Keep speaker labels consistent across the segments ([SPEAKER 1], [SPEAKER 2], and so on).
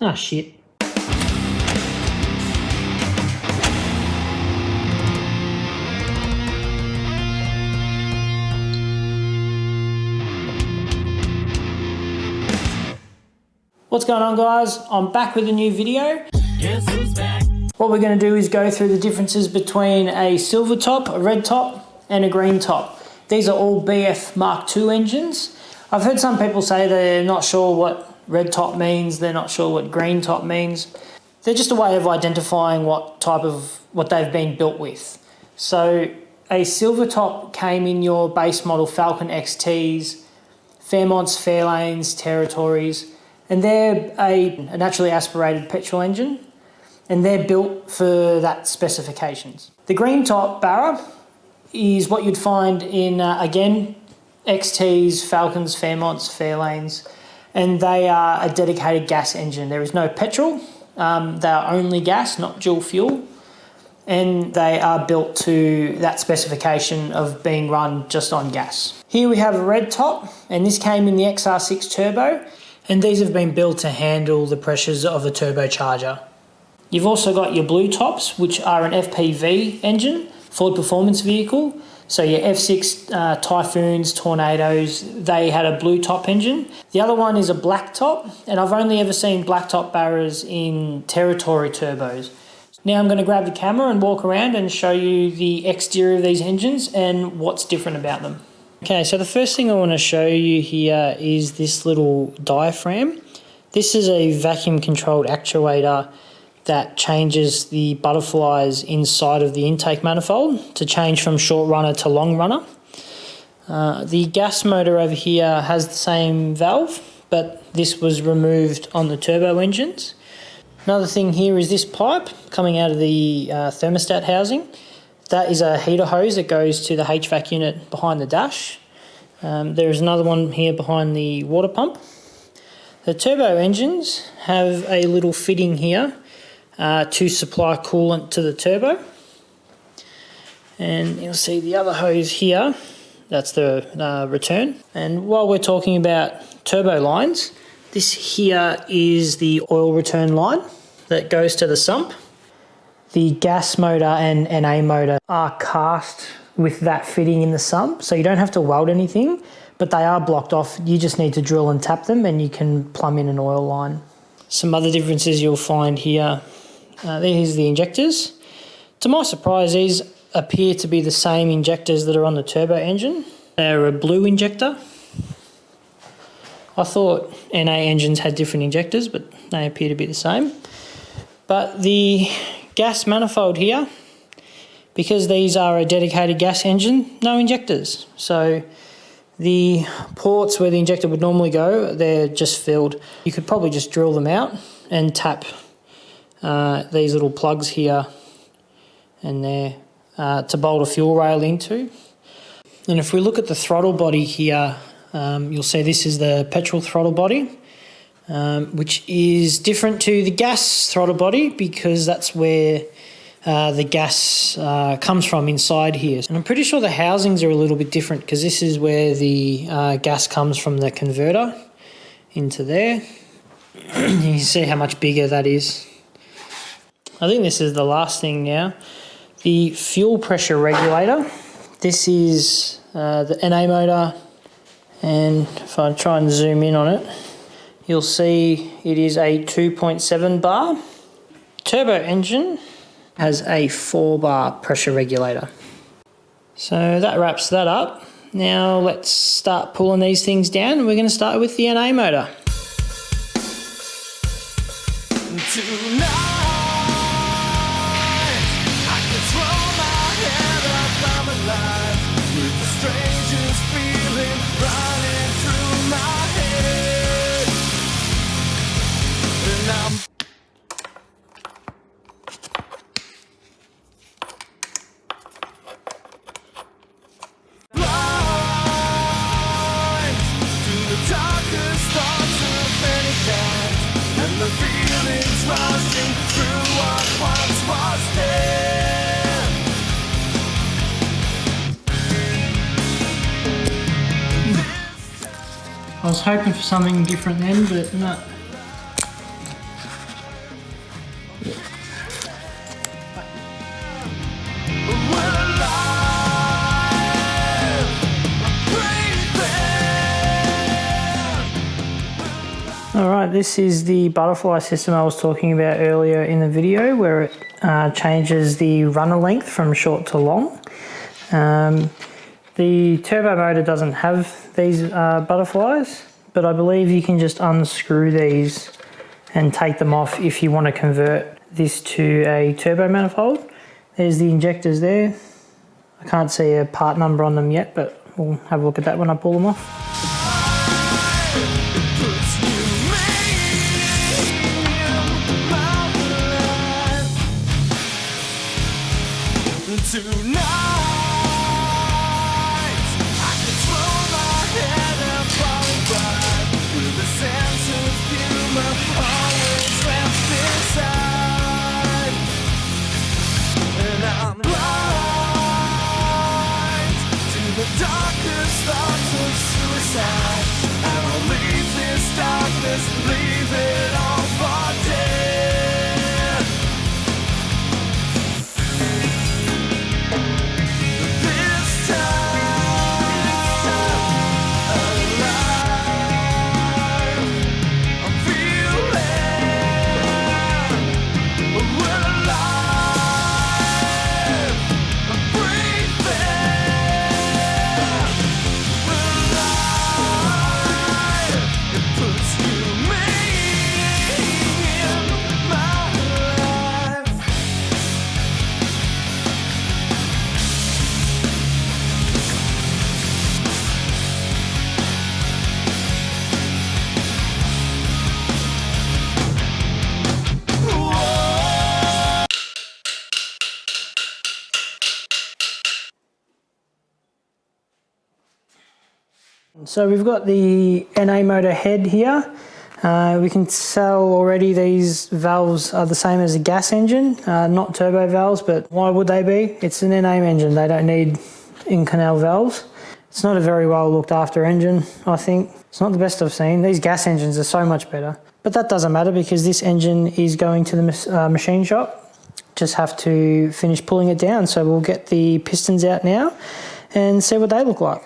[SPEAKER 1] Ah, shit. What's going on, guys? I'm back with a new video. Guess who's back? What we're going to do is go through the differences between a silver top, a red top, and a green top. These are all BF MK2 engines. I've heard some people say they're not sure what red top means, they're not sure what green top means. They're just a way of identifying what they've been built with. So a silver top came in your base model Falcon XTs, Fairmonts, Fairlanes, Territories, and they're a naturally aspirated petrol engine, and they're built for that specifications. The green top Barra is what you'd find in, again, XTs, Falcons, Fairmonts, Fairlanes, and they are a dedicated gas engine. There is no petrol, they are only gas, not dual fuel, and they are built to that specification of being run just on gas. Here we have a red top, and this came in the XR6 Turbo, and these have been built to handle the pressures of a turbocharger. You've also got your blue tops, which are an FPV engine, Ford performance vehicle. So your F6 Typhoons, Tornadoes, they had a blue top engine. The other one is a black top, and I've only ever seen black top Barras in Territory turbos. Now I'm going to grab the camera and walk around and show you the exterior of these engines and what's different about them. Okay, so the first thing I want to show you here is this little diaphragm. This is a vacuum controlled actuator that changes the butterflies inside of the intake manifold to change from short runner to long runner. The gas motor over here has the same valve, but this was removed on the turbo engines. Another thing here is this pipe coming out of the thermostat housing. That is a heater hose that goes to the HVAC unit behind the dash. There's another one here behind the water pump. The turbo engines have a little fitting here to supply coolant to the turbo. And you'll see the other hose here, that's the return. And while we're talking about turbo lines, this here is the oil return line that goes to the sump. The gas motor and NA motor are cast with that fitting in the sump, so you don't have to weld anything, but they are blocked off. You just need to drill and tap them and you can plumb in an oil line. Some other differences you'll find here, here's the injectors. To my surprise, these appear to be the same injectors that are on the turbo engine. They're a blue injector. I thought NA engines had different injectors, but they appear to be the same. But the gas manifold here, because these are a dedicated gas engine, no injectors. So the ports where the injector would normally go, they're just filled. You could probably just drill them out and tap these little plugs here and there to bolt a fuel rail into. And if we look at the throttle body here, you'll see this is the petrol throttle body, which is different to the gas throttle body because that's where the gas comes from inside here. And I'm pretty sure the housings are a little bit different because this is where the gas comes from the converter into there. You can see how much bigger that is. I think this is the last thing now. The fuel pressure regulator. This is the NA motor, and if I try and zoom in on it, you'll see it is a 2.7 bar. Turbo engine has a 4 bar pressure regulator. So that wraps that up. Now let's start pulling these things down. We're going to start with the NA motor. I was hoping for something different then, but no. Alright, this is the butterfly system I was talking about earlier in the video, where it changes the runner length from short to long. The turbo motor doesn't have these butterflies, but I believe you can just unscrew these and take them off if you want to convert this to a turbo manifold. There's the injectors there. I can't see a part number on them yet, but we'll have a look at that when I pull them off.
[SPEAKER 2] Leave it all for dead. This time alive, I'm feeling we're alive. I'm breathing. We're alive. It puts you
[SPEAKER 1] So we've got the NA motor head here. We can tell already these valves are the same as a gas engine, not turbo valves, but why would they be? It's an NA engine, they don't need in-canal valves. It's not a very well looked after engine, I think. It's not the best I've seen. These gas engines are so much better. But that doesn't matter because this engine is going to the machine shop. Just have to finish pulling it down. So we'll get the pistons out now and see what they look like.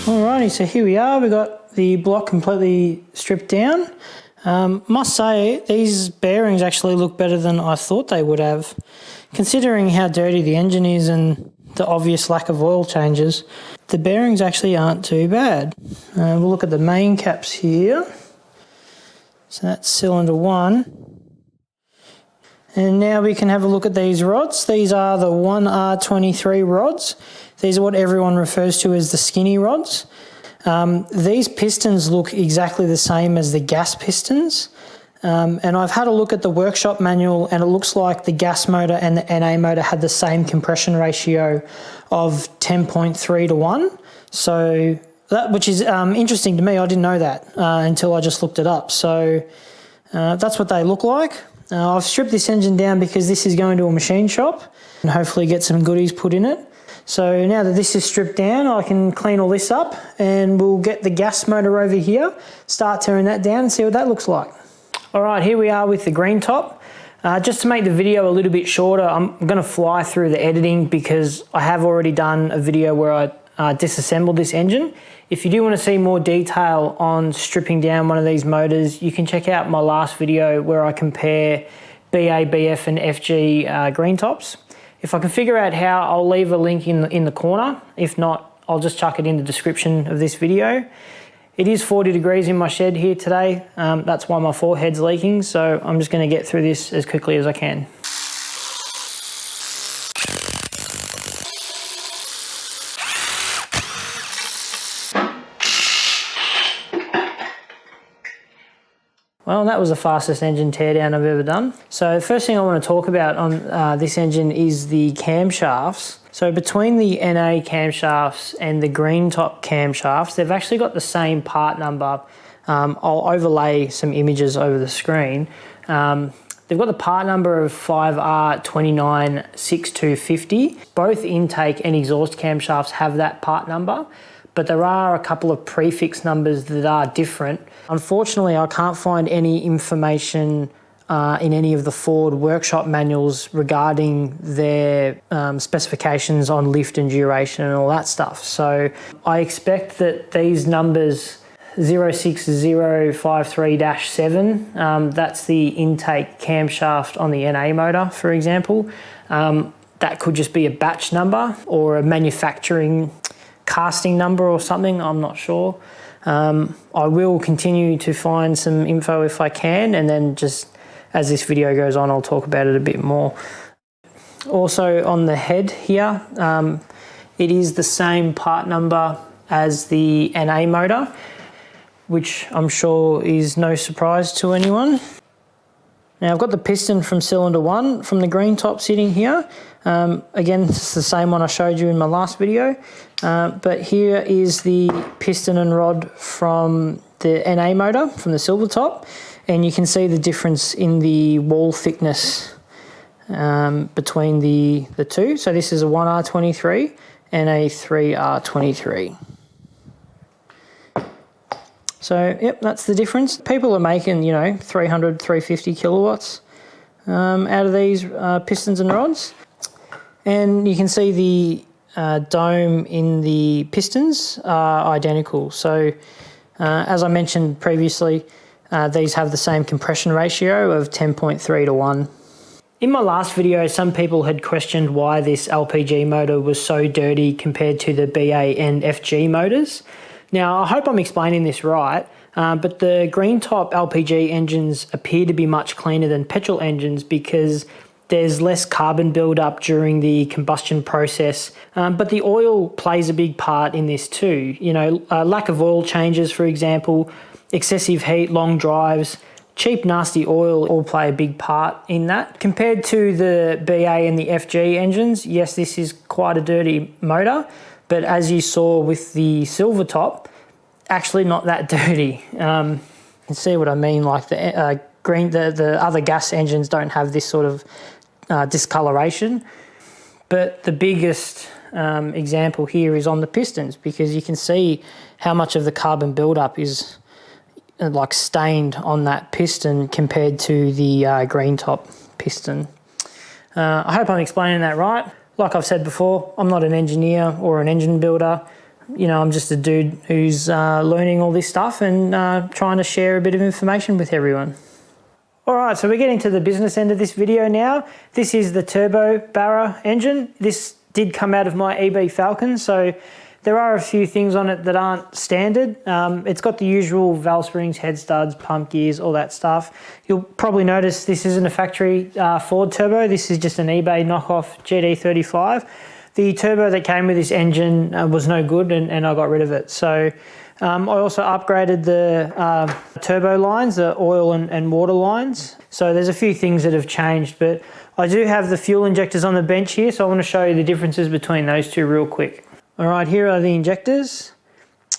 [SPEAKER 1] Alrighty, so here we are. We got the block completely stripped down. Must say, these bearings actually look better than I thought they would have. Considering how dirty the engine is and the obvious lack of oil changes, the bearings actually aren't too bad. We'll look at the main caps here. So that's cylinder 1. And now we can have a look at these rods. These are the 1R23 rods. These are what everyone refers to as the skinny rods. These pistons look exactly the same as the gas pistons. And I've had a look at the workshop manual and it looks like the gas motor and the NA motor had the same compression ratio of 10.3 to 1. So that, which is interesting to me. I didn't know that until I just looked it up. So that's what they look like. I've stripped this engine down because this is going to a machine shop and hopefully get some goodies put in it. So now that this is stripped down, I can clean all this up and we'll get the gas motor over here, start tearing that down and see what that looks like. All right, here we are with the green top. Just to make the video a little bit shorter, I'm gonna fly through the editing because I have already done a video where I disassembled this engine. If you do want to see more detail on stripping down one of these motors, you can check out my last video where I compare BA, BF and FG green tops. If I can figure out how, I'll leave a link in the corner. If not, I'll just chuck it in the description of this video. It is 40 degrees in my shed here today. That's why my forehead's leaking, so I'm just going to get through this as quickly as I can. Well, that was the fastest engine teardown I've ever done. So the first thing I want to talk about on this engine is the camshafts. So between the NA camshafts and the green top camshafts, they've actually got the same part number. I'll overlay some images over the screen. They've got the part number of 5R296250. Both intake and exhaust camshafts have that part number, but there are a couple of prefix numbers that are different. Unfortunately, I can't find any information in any of the Ford workshop manuals regarding their specifications on lift and duration and all that stuff. So I expect that these numbers 06053-7, that's the intake camshaft on the NA motor, for example. That could just be a batch number or a manufacturing casting number or something, I'm not sure. I will continue to find some info if I can, and then just as this video goes on, I'll talk about it a bit more. Also on the head here, it is the same part number as the NA motor, which I'm sure is no surprise to anyone. Now I've got the piston from cylinder 1 from the green top sitting here. Again, it's the same one I showed you in my last video, but here is the piston and rod from the NA motor from the silver top, and you can see the difference in the wall thickness between the two. So this is a 1R23 and a 3R23. So, yep, that's the difference. People are making, 300, 350 kilowatts out of these pistons and rods. And you can see the dome in the pistons are identical. So, as I mentioned previously, these have the same compression ratio of 10.3 to 1. In my last video, some people had questioned why this LPG motor was so dirty compared to the BA and FG motors. Now, I hope I'm explaining this right, but the green top LPG engines appear to be much cleaner than petrol engines because there's less carbon buildup during the combustion process, but the oil plays a big part in this too. Lack of oil changes, for example, excessive heat, long drives, cheap, nasty oil all play a big part in that. Compared to the BA and the FG engines, yes, this is quite a dirty motor, but as you saw with the silver top, actually not that dirty. You can see what I mean, like the other gas engines don't have this sort of discoloration. But the biggest example here is on the pistons, because you can see how much of the carbon buildup is like stained on that piston compared to the green top piston. I hope I'm explaining that right. Like I've said before, I'm not an engineer or an engine builder. I'm just a dude who's learning all this stuff and trying to share a bit of information with everyone. All right, so we're getting to the business end of this video now. This is the Turbo Barra engine. This did come out of my EB Falcon, so there are a few things on it that aren't standard. It's got the usual valve springs, head studs, pump gears, all that stuff. You'll probably notice this isn't a factory Ford turbo. This is just an eBay knockoff GD35. The turbo that came with this engine was no good, and I got rid of it. So I also upgraded the turbo lines, the oil and water lines. So there's a few things that have changed, but I do have the fuel injectors on the bench here, so I want to show you the differences between those two real quick. All right, here are the injectors.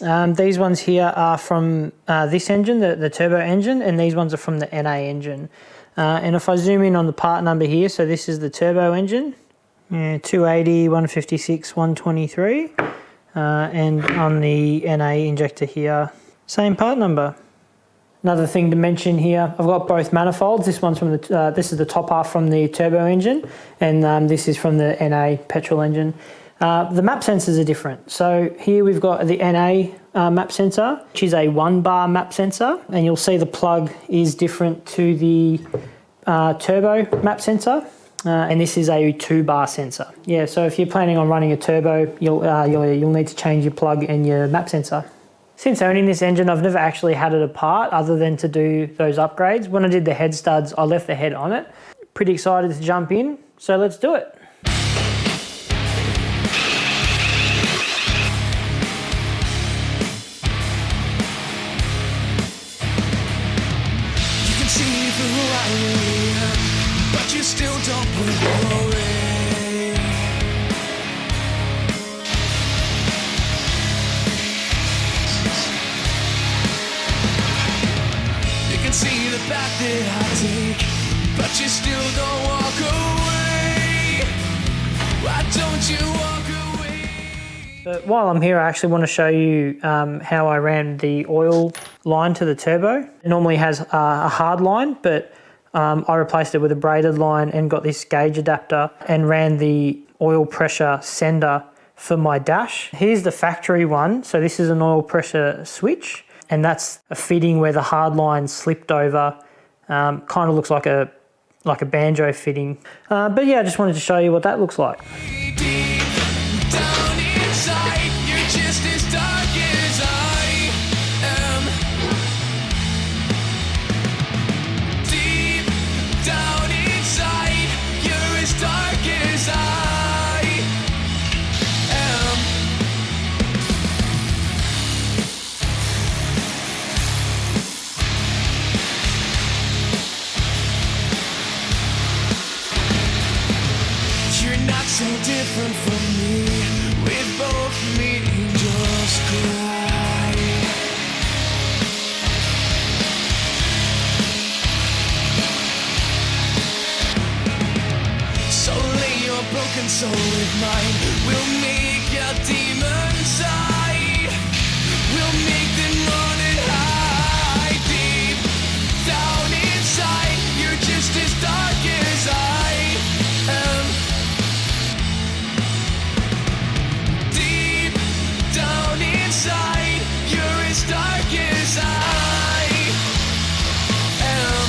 [SPEAKER 1] These ones here are from this engine, the turbo engine, and these ones are from the NA engine. And if I zoom in on the part number here, so this is the turbo engine, 280, 156, 123. And on the NA injector here, same part number. Another thing to mention here, I've got both manifolds. This one's from the, this is the top half from the turbo engine, and this is from the NA petrol engine. The map sensors are different. So here we've got the NA map sensor, which is a 1 bar map sensor, and you'll see the plug is different to the turbo map sensor, and this is a 2 bar sensor. Yeah, so if you're planning on running a turbo, you'll need to change your plug and your map sensor. Since owning this engine, I've never actually had it apart other than to do those upgrades. When I did the head studs, I left the head on it. Pretty excited to jump in, so let's do it.
[SPEAKER 2] You can see me for who I am, but you still don't look away. You can see the path that I take, but you still don't walk away. Why don't you walk away?
[SPEAKER 1] But while I'm here, I actually want to show you how I ran the oil line to the turbo. It normally has a hard line, but I replaced it with a braided line and got this gauge adapter and ran the oil pressure sender for my dash. Here's the factory one. So this is an oil pressure switch, and that's a fitting where the hard line slipped over. Kind of looks like a banjo fitting. But yeah, I just wanted to show you what that looks like.
[SPEAKER 2] Deep down inside, you're just as dark as I am. Deep down inside, you're as dark as I am. You're not so different from me. With both me angels cry. So lay your broken soul with mine. We'll make a demon side. We'll make the morning high. Deep down inside, you're just as dark as I am. Deep down inside, you're as dark as I am.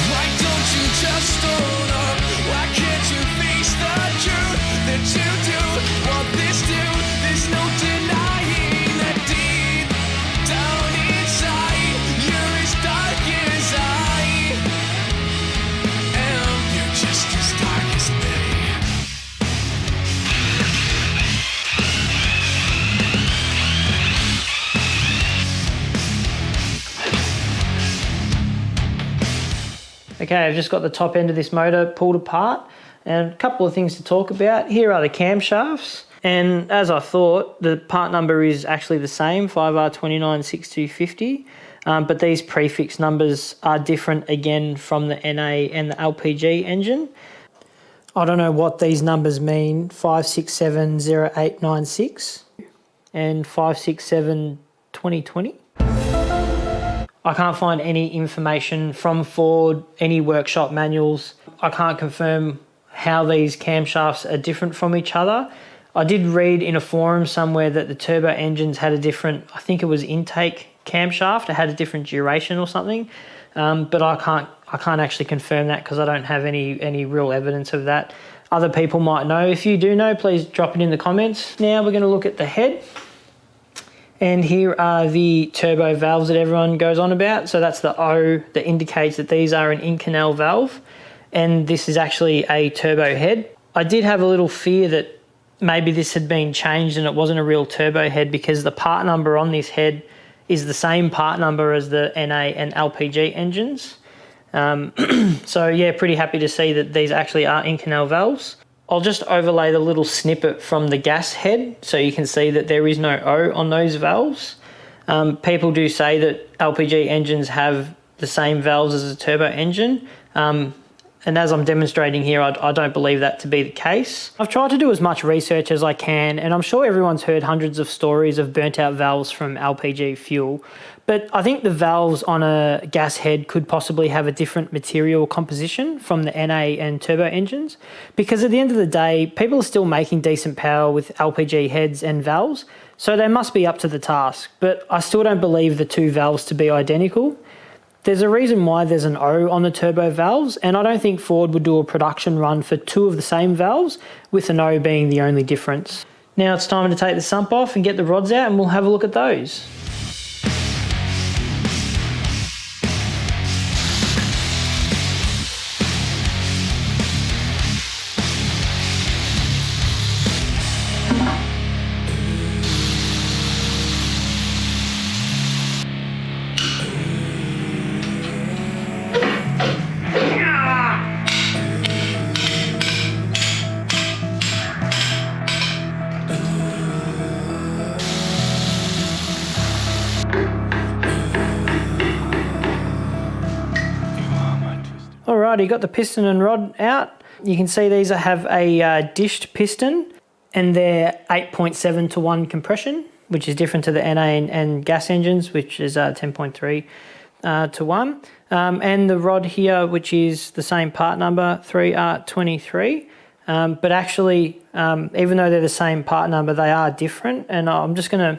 [SPEAKER 2] Why don't you just own up? Why can't you face the truth that you do want this to? There's no denying that deep down inside, you're as dark as I am. You're just as dark as me.
[SPEAKER 1] Okay, I've just got the top end of this motor pulled apart, and a couple of things to talk about. Here are the camshafts, and as I thought, the part number is actually the same, 5R296250, but these prefix numbers are different again from the NA and the LPG engine. I don't know what these numbers mean, 5670896 and 5672020. I can't find any information from Ford, any workshop manuals. I can't confirm how these camshafts are different from each other. I did read in a forum somewhere that the turbo engines had a different, I think it was intake camshaft, it had a different duration or something, but I can't actually confirm that because I don't have any real evidence of that. Other people might know. If you do know, please drop it in the comments. Now we're going to look at the head. And here are the turbo valves that everyone goes on about. So that's the O that indicates that these are an in-canal valve. And this is actually a turbo head. I did have a little fear that maybe this had been changed and it wasn't a real turbo head because the part number on this head is the same part number as the NA and LPG engines. So yeah, pretty happy to see that these actually are in-canal valves. I'll just overlay the little snippet from the gas head so you can see that there is no O on those valves. People do say that LPG engines have the same valves as a turbo engine. And as I'm demonstrating here, I don't believe that to be the case. I've tried to do as much research as I can, and I'm sure everyone's heard hundreds of stories of burnt out valves from LPG fuel. But I think the valves on a gas head could possibly have a different material composition from the NA and turbo engines, because at the end of the day, people are still making decent power with LPG heads and valves, so they must be up to the task. But I still don't believe the two valves to be identical. There's a reason why there's an O on the turbo valves, and I don't think Ford would do a production run for two of the same valves, with an O being the only difference. Now it's time to take the sump off and get the rods out, and we'll have a look at those. Alrighty, got the piston and rod out. You can see these have a dished piston, and they're 8.7 to 1 compression, which is different to the NA and gas engines, which is 10.3 to 1. And the rod here, which is the same part number, 3R23. But actually, even though they're the same part number, they are different. And I'm just going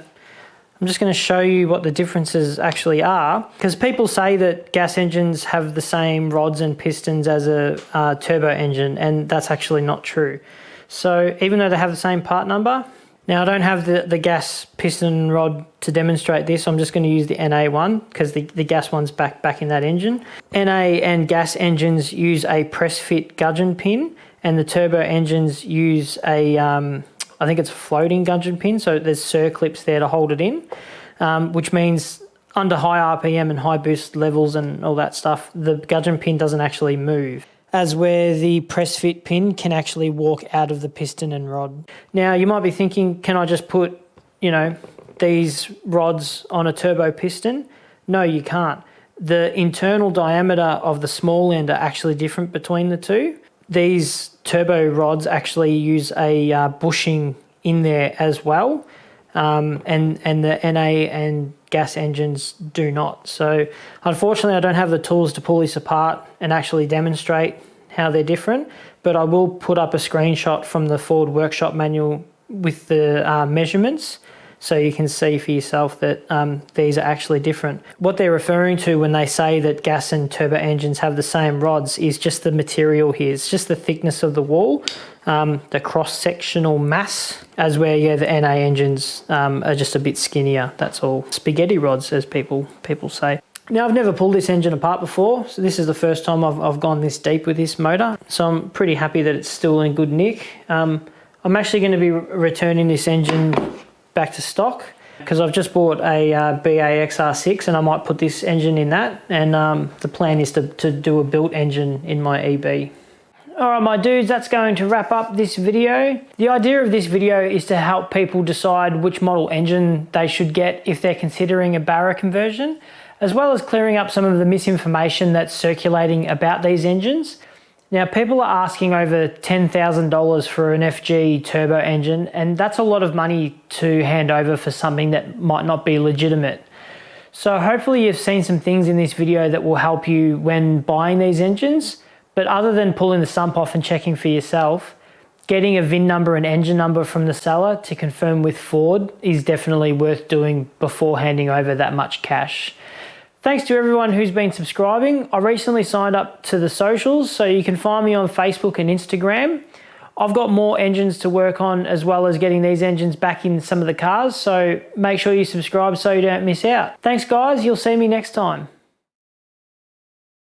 [SPEAKER 1] to show you what the differences actually are, because people say that gas engines have the same rods and pistons as a turbo engine, and that's actually not true. So even though they have the same part number, now I don't have the gas piston rod to demonstrate this. I'm just going to use the NA one because the gas one's back in that engine. NA and gas engines use a press fit gudgeon pin, and the turbo engines use a I think it's a floating gudgeon pin, so there's circlips there to hold it in, which means under high RPM and high boost levels and all that stuff, the gudgeon pin doesn't actually move, as where the press fit pin can actually walk out of the piston and rod. Now you might be thinking, can I just put, these rods on a turbo piston? No, you can't. The internal diameter of the small end are actually different between the two. These turbo rods actually use a bushing in there as well, and the NA and gas engines do not. So unfortunately I don't have the tools to pull this apart and actually demonstrate how they're different, but I will put up a screenshot from the Ford workshop manual with the measurements, so you can see for yourself that these are actually different. What they're referring to when they say that gas and turbo engines have the same rods is just the material here. It's just the thickness of the wall, the cross-sectional mass, as where the NA engines are just a bit skinnier. That's all. Spaghetti rods, as people say. Now, I've never pulled this engine apart before, so this is the first time I've gone this deep with this motor. So I'm pretty happy that it's still in good nick. I'm actually going to be returning this engine back to stock because I've just bought a BA XR6 and I might put this engine in that, and the plan is to do a built engine in my EB. Alright my dudes, that's going to wrap up this video. The idea of this video is to help people decide which model engine they should get if they're considering a Barra conversion, as well as clearing up some of the misinformation that's circulating about these engines. Now, people are asking over $10,000 for an FG turbo engine, and that's a lot of money to hand over for something that might not be legitimate. So hopefully you've seen some things in this video that will help you when buying these engines, but other than pulling the sump off and checking for yourself, getting a VIN number and engine number from the seller to confirm with Ford is definitely worth doing before handing over that much cash. Thanks to everyone who's been subscribing. I recently signed up to the socials, so you can find me on Facebook and Instagram. I've got more engines to work on, as well as getting these engines back in some of the cars, so make sure you subscribe so you don't miss out. Thanks guys, you'll see me next time.